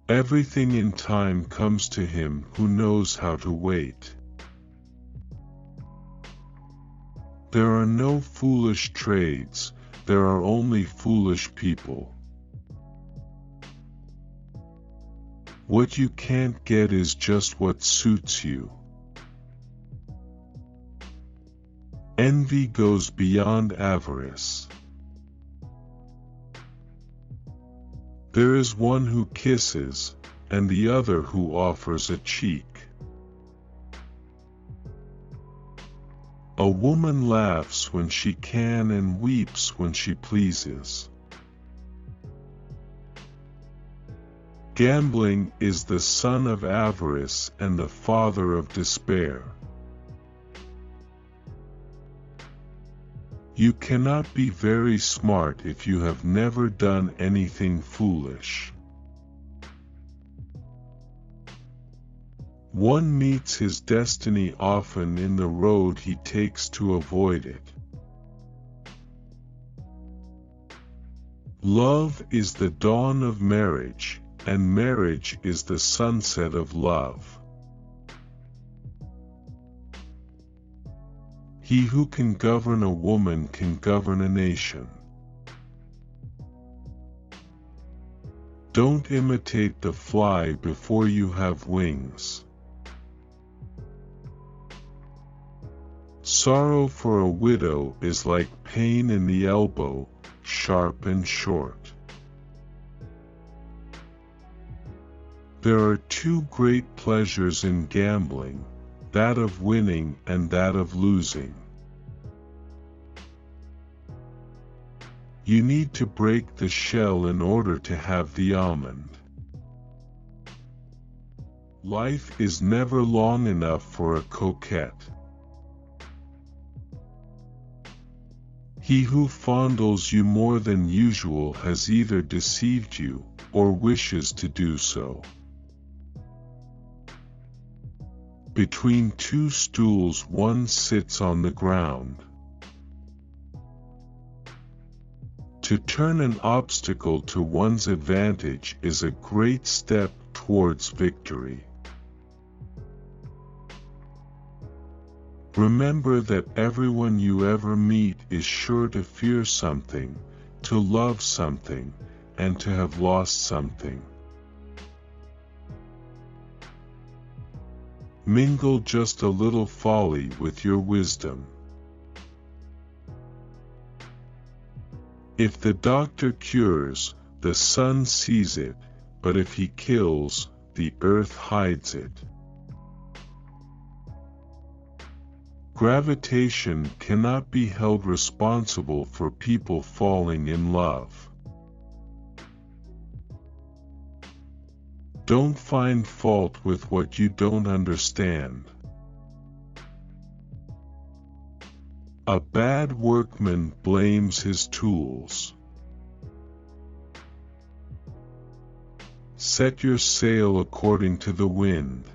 Everything in time comes to him who knows how to wait. There are no foolish trades, there are only foolish people. What you can't get is just what suits you. Envy goes beyond avarice. There is one who kisses, and the other who offers a cheek. A woman laughs when she can and weeps when she pleases. Gambling is the son of avarice and the father of despair. You cannot be very smart if you have never done anything foolish. One meets his destiny often in the road he takes to avoid it. Love is the dawn of marriage, and marriage is the sunset of love. He who can govern a woman can govern a nation. Don't imitate the fly before you have wings. Sorrow for a widow is like pain in the elbow, sharp and short. There are two great pleasures in gambling, that of winning and that of losing. You need to break the shell in order to have the almond. Life is never long enough for a coquette. He who fondles you more than usual has either deceived you, or wishes to do so. Between two stools one sits on the ground. To turn an obstacle to one's advantage is a great step towards victory. Remember that everyone you ever meet is sure to fear something, to love something, and to have lost something. Mingle just a little folly with your wisdom. If the doctor cures, the sun sees it, but if he kills, the earth hides it. Gravitation cannot be held responsible for people falling in love. Don't find fault with what you don't understand. A bad workman blames his tools. Set your sail according to the wind.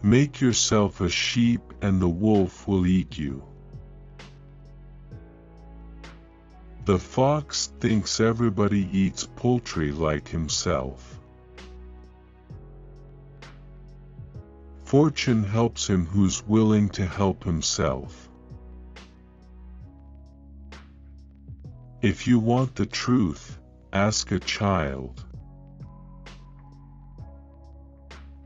Make yourself a sheep and the wolf will eat you. The fox thinks everybody eats poultry like himself. Fortune helps him who's willing to help himself. If you want the truth, ask a child.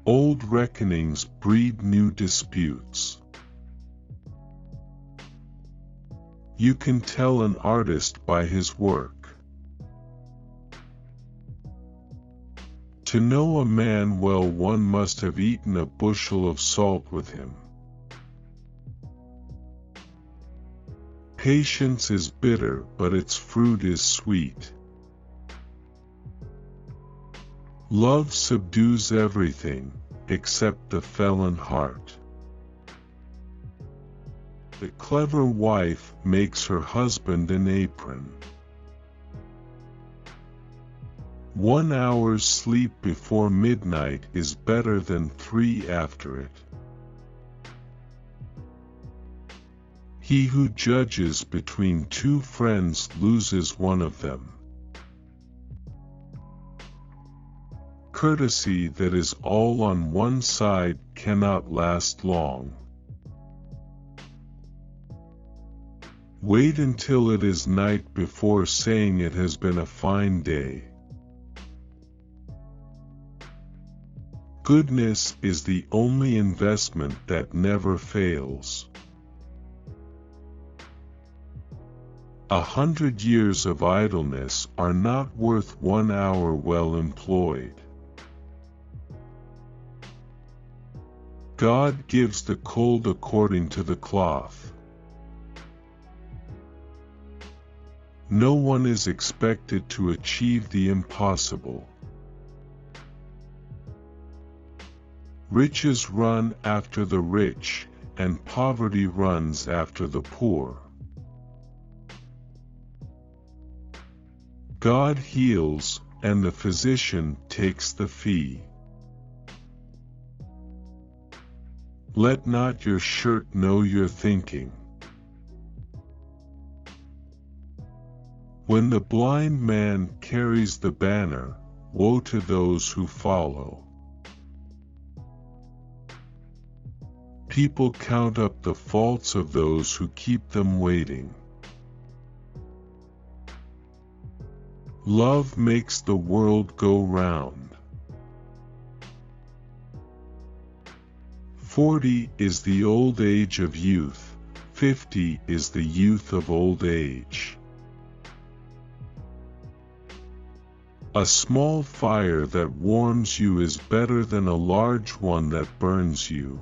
Old reckonings breed new disputes. You can tell an artist by his work. To know a man well, one must have eaten a bushel of salt with him. Patience is bitter, but its fruit is sweet. Love subdues everything, except the felon heart. The clever wife makes her husband an apron. 1 hour's sleep before midnight is better than 3 after it. He who judges between two friends loses one of them. courtesy that is all on one side cannot last long. Wait until it is night before saying it has been a fine day. Goodness is the only investment that never fails. 100 years of idleness are not worth 1 hour well employed. God gives the cold according to the cloth. No one is expected to achieve the impossible. Riches run after the rich, and poverty runs after the poor. God heals, and the physician takes the fee. Let not your shirt know your thinking. When the blind man carries the banner, woe to those who follow. People count up the faults of those who keep them waiting. Love makes the world go round. 40 is the old age of youth, 50 is the youth of old age. A small fire that warms you is better than a large one that burns you.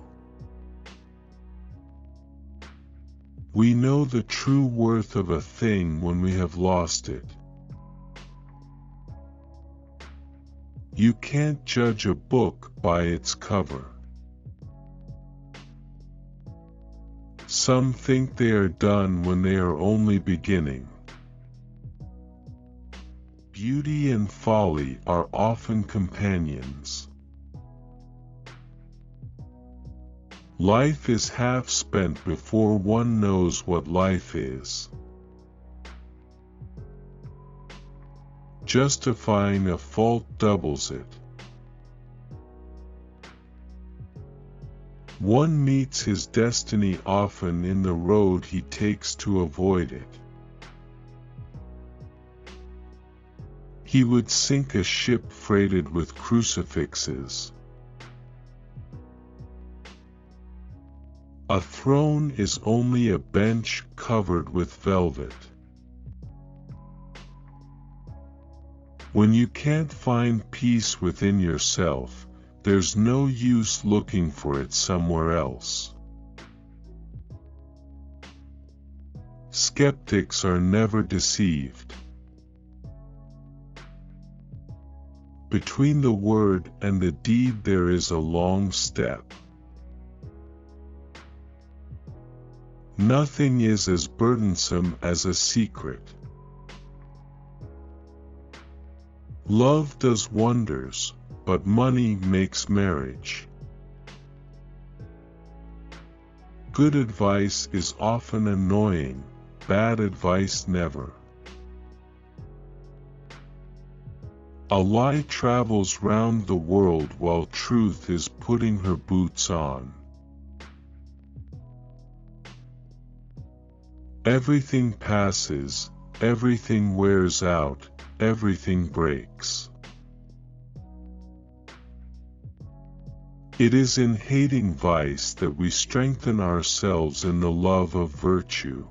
We know the true worth of a thing when we have lost it. You can't judge a book by its cover. Some think they are done when they are only beginning. Beauty and folly are often companions. Life is half spent before one knows what life is. Justifying a fault doubles it. One meets his destiny often in the road he takes to avoid it. He would sink a ship freighted with crucifixes. A throne is only a bench covered with velvet. When you can't find peace within yourself, there's no use looking for it somewhere else. Skeptics are never deceived. Between the word and the deed there is a long step. Nothing is as burdensome as a secret. Love does wonders, but money makes marriage. Good advice is often annoying, bad advice never. A lie travels round the world while truth is putting her boots on. Everything passes, everything wears out, everything breaks. It is in hating vice that we strengthen ourselves in the love of virtue.